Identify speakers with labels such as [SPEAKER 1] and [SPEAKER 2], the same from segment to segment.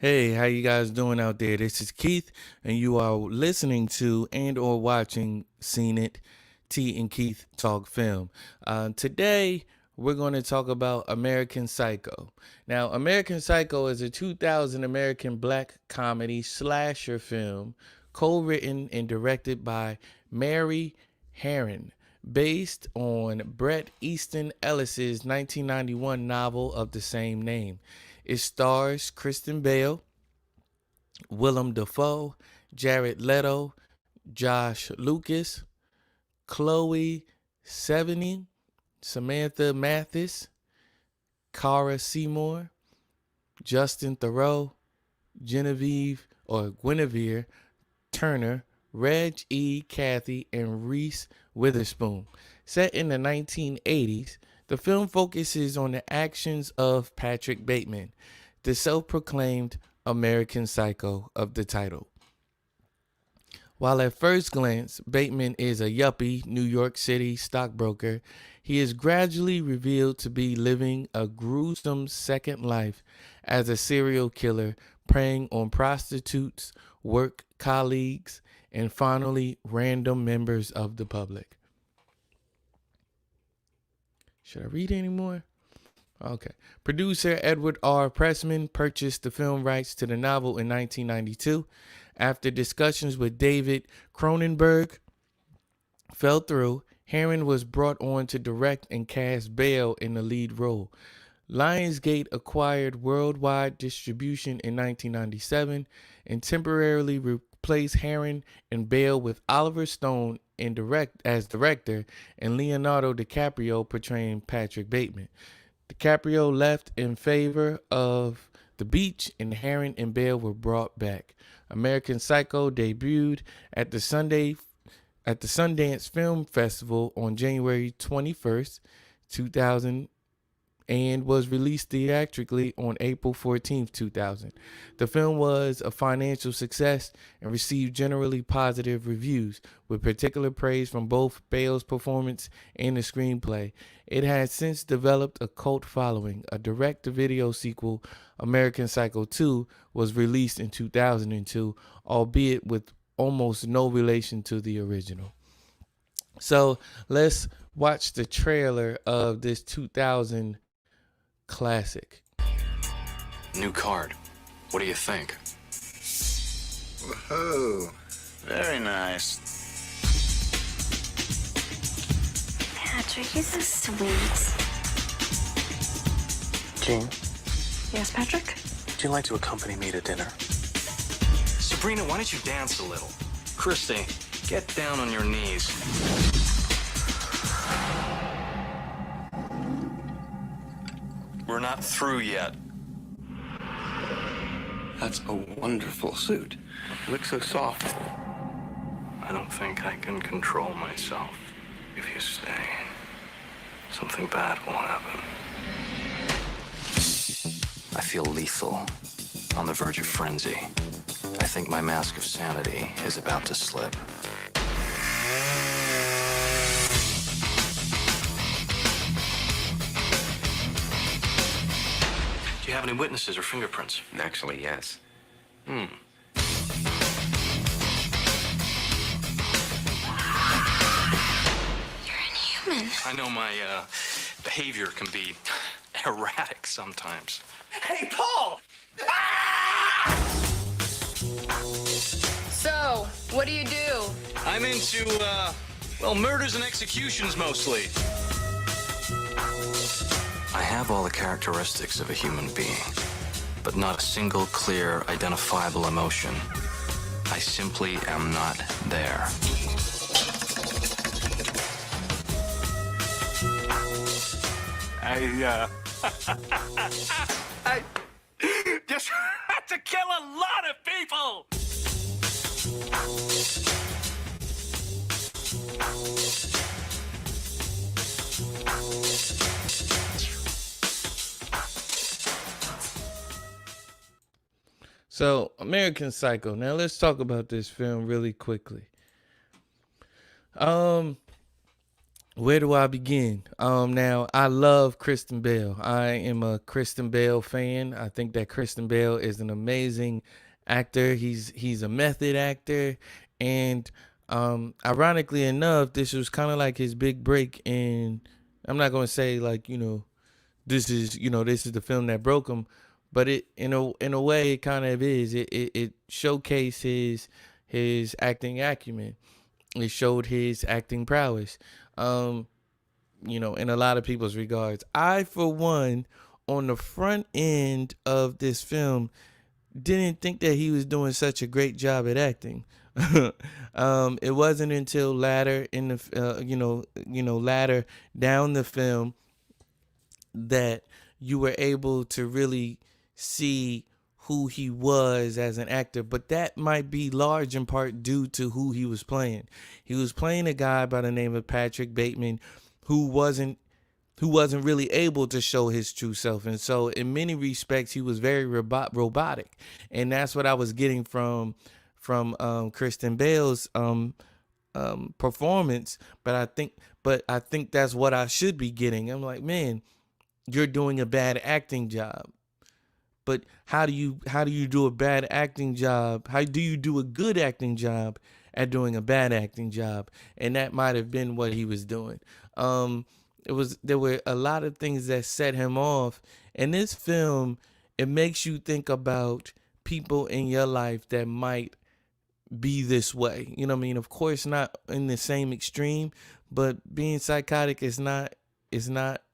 [SPEAKER 1] Hey, how you guys doing out there? This is Keith, and you are listening to and or watching Seen It, T and Keith Talk Film. Today, we're going to talk about American Psycho. Now, American Psycho is a 2000 American black comedy slasher film co-written and directed by Mary Herron, based on Bret Easton Ellis's 1991 novel of the same name. It stars Kristen Bell, Willem Dafoe, Jared Leto, Josh Lucas, Chloe Sevigny, Samantha Mathis, Cara Seymour, Justin Theroux, Guinevere Turner, Reg E. Cathy, and Reese Witherspoon. Set in the 1980s, the film focuses on the actions of Patrick Bateman, the self-proclaimed American Psycho of the title. While at first glance, Bateman is a yuppie New York City stockbroker, he is gradually revealed to be living a gruesome second life as a serial killer, preying on prostitutes, work colleagues, and finally random members of the public. Should I read any more? Okay. Producer Edward R. Pressman purchased the film rights to the novel in 1992. After discussions with David Cronenberg fell through, Herron was brought on to direct and cast Bale in the lead role. Lionsgate acquired worldwide distribution in 1997 and temporarily replaced Herron and Bale with Oliver Stone as director and Leonardo DiCaprio portraying Patrick Bateman. DiCaprio left in favor of The Beach, and Herron and Bale were brought back. American Psycho debuted at the Sundance Film Festival on January 21st, 2000, and was released theatrically on April 14th, 2000. The film was a financial success and received generally positive reviews, with particular praise from both Bale's performance and the screenplay. It has since developed a cult following. A direct-to-video sequel, American Psycho 2, was released in 2002, albeit with almost no relation to the original. So let's watch the trailer of this 2000 classic.
[SPEAKER 2] New card. What do you think?
[SPEAKER 3] Whoa, very nice.
[SPEAKER 4] Patrick, he's so sweet.
[SPEAKER 5] Jean,
[SPEAKER 4] Yes, Patrick?
[SPEAKER 5] would you like to accompany me to dinner?
[SPEAKER 2] Sabrina, why don't you dance a little? Christy, get down on your knees. We're not through yet.
[SPEAKER 5] That's a wonderful suit. It looks so soft.
[SPEAKER 2] I don't think I can control myself. If you stay, something bad will happen. I feel lethal, on the verge of frenzy. I think my mask of sanity is about to slip. Do you have any witnesses or fingerprints?
[SPEAKER 5] Actually, yes.
[SPEAKER 4] You're inhuman.
[SPEAKER 2] I know my behavior can be erratic sometimes.
[SPEAKER 5] Hey, Paul!
[SPEAKER 6] So, what do you do?
[SPEAKER 2] I'm into, murders and executions mostly. I have all the characteristics of a human being, but not a single clear, identifiable emotion. I simply am not there. I just had to kill a lot of people!
[SPEAKER 1] So, American Psycho. Now, let's talk about this film really quickly. Where do I begin? Now I love Kristen Bell. I am a Kristen Bell fan. I think that Kristen Bell is an amazing actor. He's a method actor, and ironically enough, this was kind of like his big break. And I'm not gonna say like this is the film that broke him, but it in a way it kind of is. It showcased his acting acumen. It showed his acting prowess. Um, in a lot of people's regards. I, for one, on the front end of this film, didn't think that he was doing such a great job at acting. It wasn't until latter in the, latter down the film that you were able to really see who he was as an actor, but that might be large in part due to who he was playing. He was playing a guy by the name of Patrick Bateman who wasn't really able to show his true self. And so in many respects he was very robotic. And that's what I was getting from Kristen Bell's performance, but I think that's what I should be getting. I'm like, man, you're doing a bad acting job. But how do you do a bad acting job? How do you do a good acting job at doing a bad acting job? And that might have been what he was doing. There were a lot of things that set him off. And this film, it makes you think about people in your life that might be this way. You know what I mean? Of course, not in the same extreme, but being psychotic is not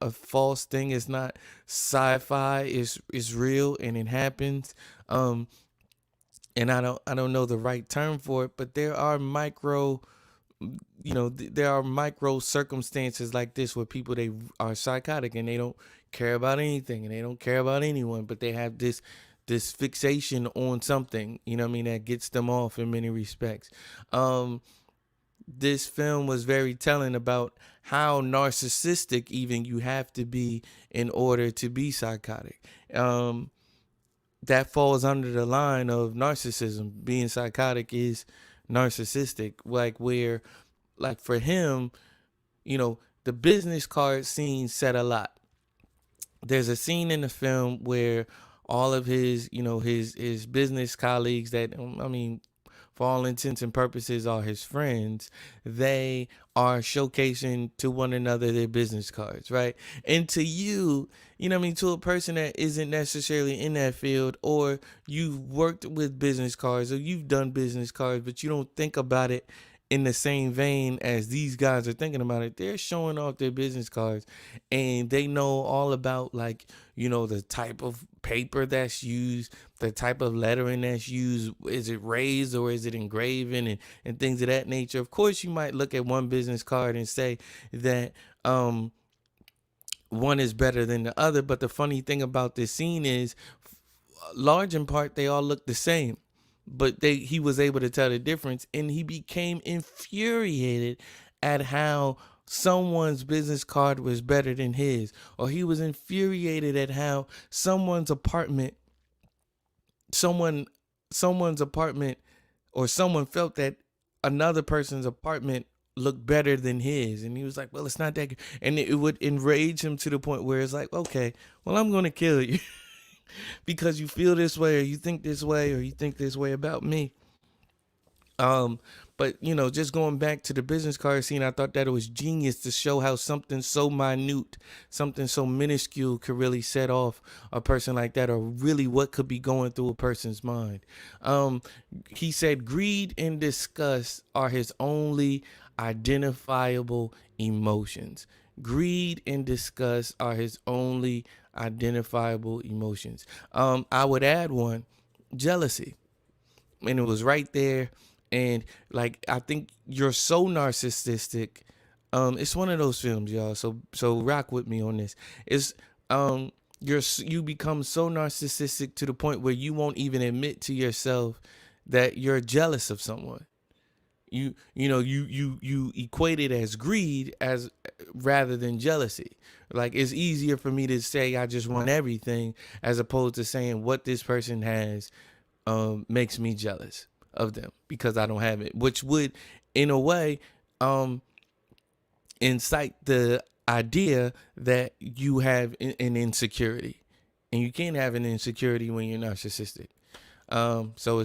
[SPEAKER 1] a false thing. It's not sci-fi. It's real and it happens. And I don't know the right term for it, but there are micro there are micro circumstances like this where people, they are psychotic and they don't care about anything and they don't care about anyone, but they have this fixation on something, you know what I mean, that gets them off in many respects. This film was very telling about how narcissistic even you have to be in order to be psychotic. That falls under the line of narcissism. Being psychotic is narcissistic. Like for him, the business card scene said a lot. There's a scene in the film where all of his business colleagues that, I mean, for all intents and purposes are his friends, they are showcasing to one another their business cards, right? And to you, to a person that isn't necessarily in that field, or you've worked with business cards or you've done business cards, but you don't think about it in the same vein as these guys are thinking about it. They're showing off their business cards and they know all about, like, the type of paper that's used, the type of lettering that's used. Is it raised or is it engraven, and things of that nature. Of course, you might look at one business card and say that one is better than the other. But the funny thing about this scene is, large in part, they all look the same. But he was able to tell the difference, and he became infuriated at how someone's business card was better than his, or he was infuriated at how someone's apartment, or someone felt that another person's apartment looked better than his, and he was like, well, it's not that good. And it would enrage him to the point where it's like, okay, well, I'm gonna kill you because you feel this way, or you think this way, or you think this way about me. But just going back to the business card scene, I thought that it was genius to show how something so minute, something so minuscule could really set off a person like that, or really what could be going through a person's mind. He said greed and disgust are his only identifiable emotions. Greed and disgust are his only identifiable emotions. I would add one, jealousy. And it was right there. And like, I think you're so narcissistic. It's one of those films, y'all. So rock with me on this. It's you become so narcissistic to the point where you won't even admit to yourself that you're jealous of someone. You equate it as greed as rather than jealousy. Like, it's easier for me to say I just want everything as opposed to saying what this person has makes me jealous of them because I don't have it, which would, in a way, incite the idea that you have an insecurity, and you can't have an insecurity when you're narcissistic. So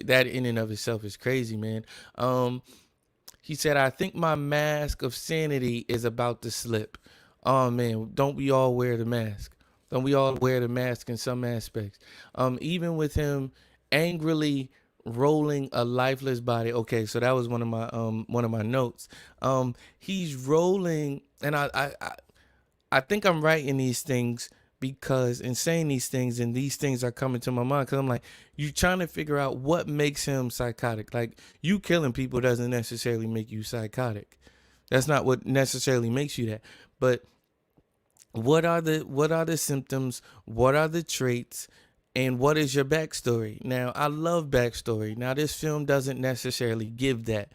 [SPEAKER 1] that in and of itself is crazy, man. He said, I think my mask of sanity is about to slip. Oh man, don't we all wear the mask? Don't we all wear the mask in some aspects? Even with him angrily rolling a lifeless body. Okay, so that was one of my notes. He's rolling, and I think I'm writing these things because in saying these things, and these things are coming to my mind because I'm like, you're trying to figure out what makes him psychotic. Like, you killing people doesn't necessarily make you psychotic. That's not what necessarily makes you that. But what are the symptoms? What are the traits? And what is your backstory? Now, I love backstory. Now, this film doesn't necessarily give that.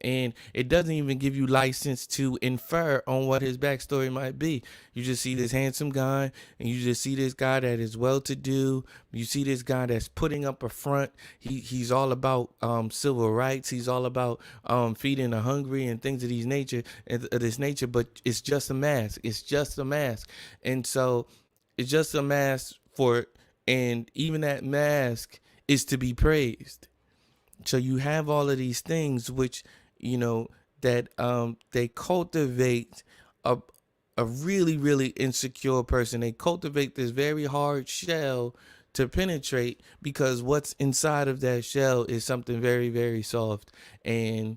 [SPEAKER 1] And it doesn't even give you license to infer on what his backstory might be. You just see this handsome guy, and you just see this guy that is well-to-do. You see this guy that's putting up a front. He's all about civil rights. He's all about feeding the hungry and things of this nature. But it's just a mask. It's just a mask, and so it's just a mask for. And even that mask is to be praised. So you have all of these things which, that they cultivate a really, really insecure person. They cultivate this very hard shell to penetrate because what's inside of that shell is something very, very soft and,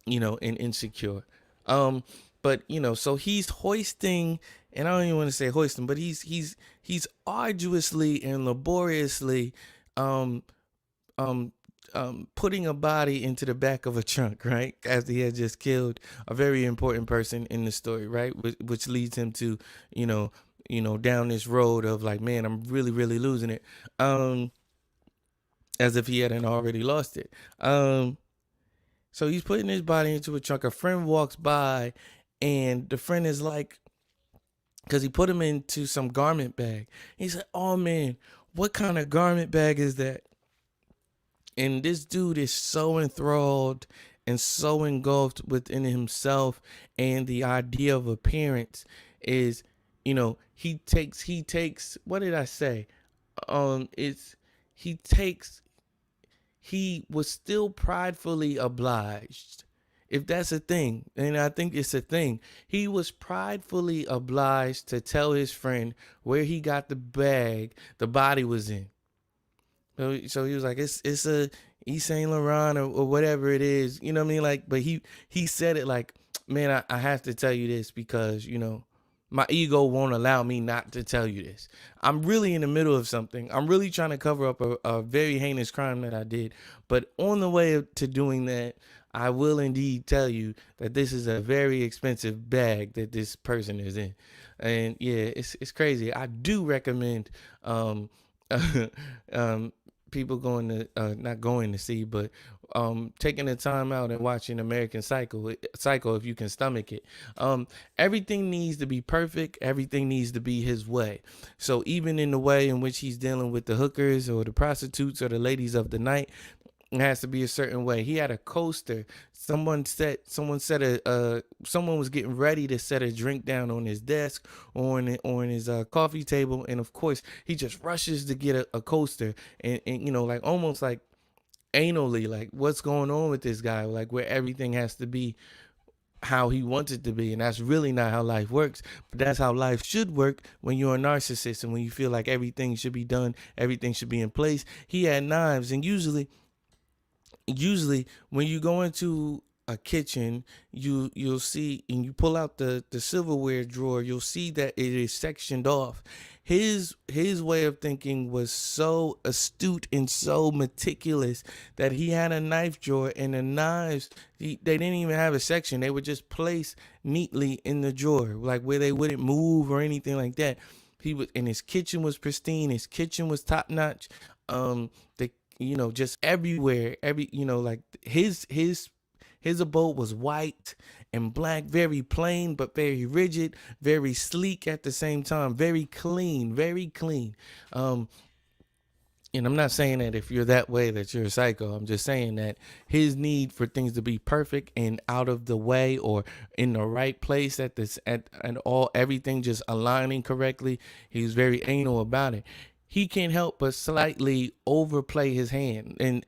[SPEAKER 1] and insecure. But so he's hoisting, and I don't even want to say hoisting, but he's arduously and laboriously putting a body into the back of a trunk, right? After he had just killed a very important person in the story, right? Which leads him to, down this road of like, man, I'm really, really losing it. As if he hadn't already lost it. So he's putting his body into a trunk. A friend walks by, and the friend is like, because he put him into some garment bag. He said, oh man, what kind of garment bag is that? And this dude is so enthralled and so engulfed within himself and the idea of appearance is, he takes, what did I say? He was still pridefully obliged. If that's a thing, and I think it's a thing, he was pridefully obliged to tell his friend where he got the bag the body was in. So he was like, it's a Yves Saint Laurent or whatever it is, you know what I mean? Like, but he said it like, man, I have to tell you this because, my ego won't allow me not to tell you this. I'm really in the middle of something. I'm really trying to cover up a very heinous crime that I did. But on the way to doing that, I will indeed tell you that this is a very expensive bag that this person is in. And yeah, it's crazy. I do recommend people not going to see, but taking the time out and watching American Psycho if you can stomach it. Everything needs to be perfect. Everything needs to be his way. So even in the way in which he's dealing with the hookers or the prostitutes or the ladies of the night, it has to be a certain way. He had a coaster. Someone was getting ready to set a drink down on his desk or on his coffee table, and of course he just rushes to get a coaster and like almost like anally, like what's going on with this guy, like where everything has to be how he wants it to be, and that's really not how life works. But that's how life should work when you're a narcissist and when you feel like everything should be done, everything should be in place. He had knives, and usually when you go into a kitchen, you'll see, and you pull out the silverware drawer, you'll see that it is sectioned off. His way of thinking was so astute and so meticulous that he had a knife drawer, and the knives, they didn't even have a section. They were just placed neatly in the drawer, like where they wouldn't move or anything like that. And his kitchen was pristine. His kitchen was top notch. Just everywhere, like his abode was white and black, very plain, but very rigid, very sleek at the same time, very clean, very clean. and I'm not saying that if you're that way that you're a psycho. I'm just saying that his need for things to be perfect and out of the way or in the right place at this at all, everything just aligning correctly. He's very anal about it. He can't help but slightly overplay his hand, and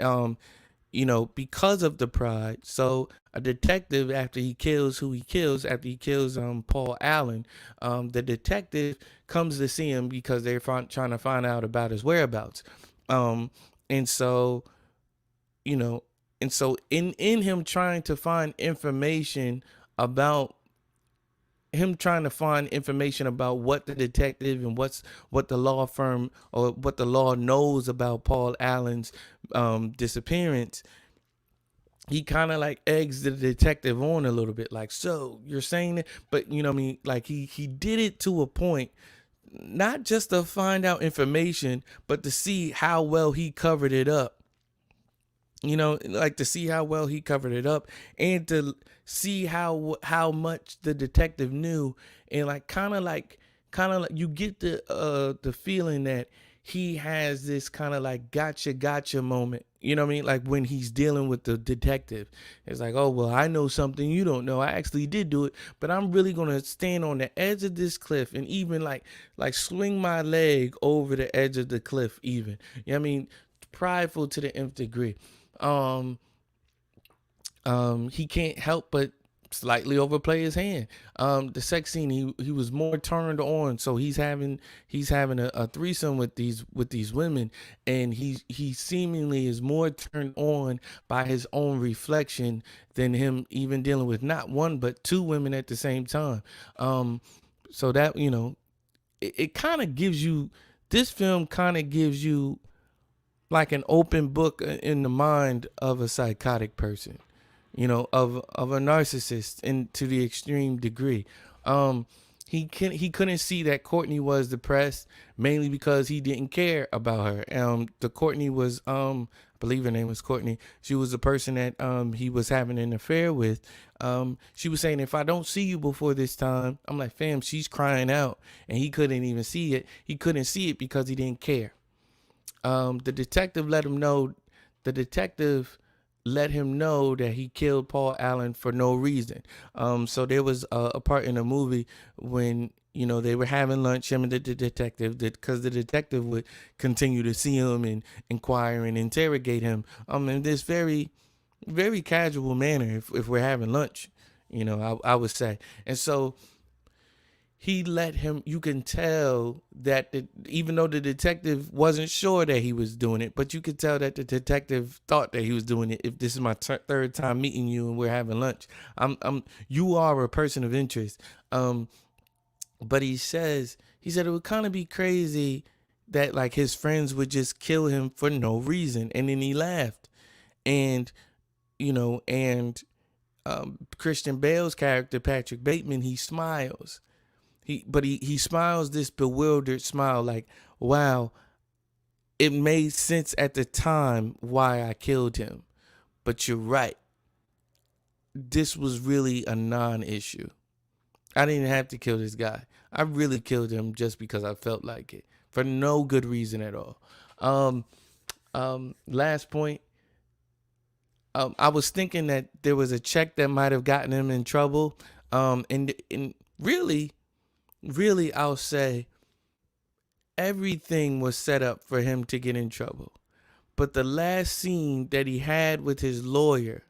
[SPEAKER 1] because of the pride. So a detective, after he kills who he kills, after he kills Paul Allen, the detective comes to see him because they're trying to find out about his whereabouts. Um, and so, you know, and so in him trying to find information about what the detective and what the law firm or what the law knows about Paul Allen's disappearance, he kind of like eggs the detective on a little bit, like, so you're saying it, but you know what I mean, like he did it to a point, not just to find out information, but to see how well he covered it up. Like to see how well he covered it up, and to see how much the detective knew, and like kind of like you get the feeling that he has this kind of like gotcha moment. You know what I mean? Like when he's dealing with the detective, it's like, oh well, I know something you don't know. I actually did do it, but I'm really gonna stand on the edge of this cliff and even like swing my leg over the edge of the cliff. Even, you know what I mean? Prideful to the nth degree. He can't help but slightly overplay his hand. The sex scene, he was more turned on, so he's having a threesome with these women, and he seemingly is more turned on by his own reflection than him even dealing with not one but two women at the same time. So that it kind of gives you, this film kind of gives you like an open book in the mind of a psychotic person, of a narcissist, and to the extreme degree. He couldn't see that Courtney was depressed, mainly because he didn't care about her. The Courtney was I believe her name was Courtney. She was the person that he was having an affair with. She was saying, if I don't see you before this time, I'm like, fam, she's crying out, and he couldn't even see it. He couldn't see it because he didn't care. The detective let him know. The detective let him know that he killed Paul Allen for no reason. So there was a part in the movie when they were having lunch, him and the detective, because the detective would continue to see him and inquire and interrogate him in this very, very casual manner. If we're having lunch, I would say. And so he let him, you can tell that even though the detective wasn't sure that he was doing it, but you could tell that the detective thought that he was doing it. If this is my third time meeting you and we're having lunch, you are a person of interest. But he said it would kind of be crazy that like his friends would just kill him for no reason. And then he laughed, and Christian Bale's character, Patrick Bateman, he smiles. He smiles this bewildered smile, like, wow, it made sense at the time why I killed him. But you're right. This was really a non-issue. I didn't have to kill this guy. I really killed him just because I felt like it, for no good reason at all. Last point. I was thinking that there was a check that might have gotten him in trouble. And really, I'll say everything was set up for him to get in trouble. But the last scene that he had with his lawyer,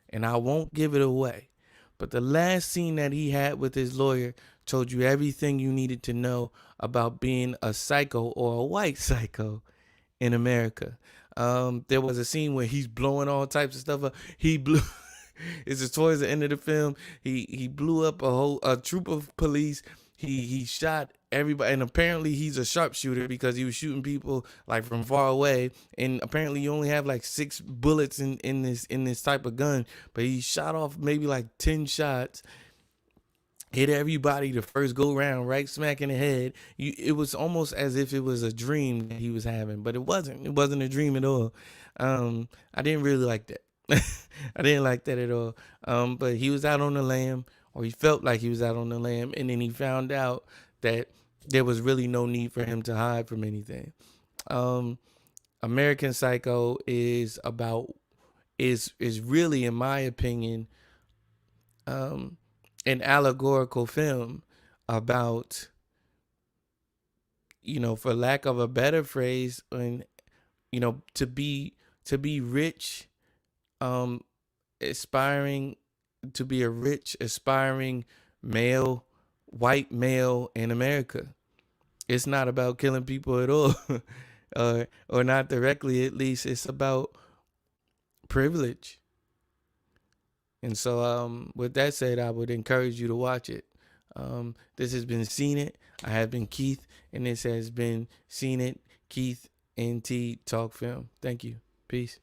[SPEAKER 1] and I won't give it away, but the last scene that he had with his lawyer told you everything you needed to know about being a psycho, or a white psycho, in America. There was a scene where he's blowing all types of stuff up. He blew it's towards the end of the film. He blew up a troop of police. He shot everybody, and apparently he's a sharpshooter because he was shooting people like from far away. And apparently you only have like 6 bullets in this type of gun, but he shot off maybe like 10 shots. Hit everybody the first go round, right smack in the head. It was almost as if it was a dream that he was having, but it wasn't. It wasn't a dream at all. I didn't really like that. I didn't like that at all. But he was out on the lam, or he felt like he was out on the lam, and then he found out that there was really no need for him to hide from anything. American Psycho is really, in my opinion, an allegorical film about, for lack of a better phrase, and to be rich, aspiring to be a rich, aspiring male, white male in America. It's not about killing people at all, or not directly. At least it's about privilege. And so, with that said, I would encourage you to watch it. This has been Seen It. I have been Keith, and this has been Seen It, Keith NT Talk Film. Thank you. Peace.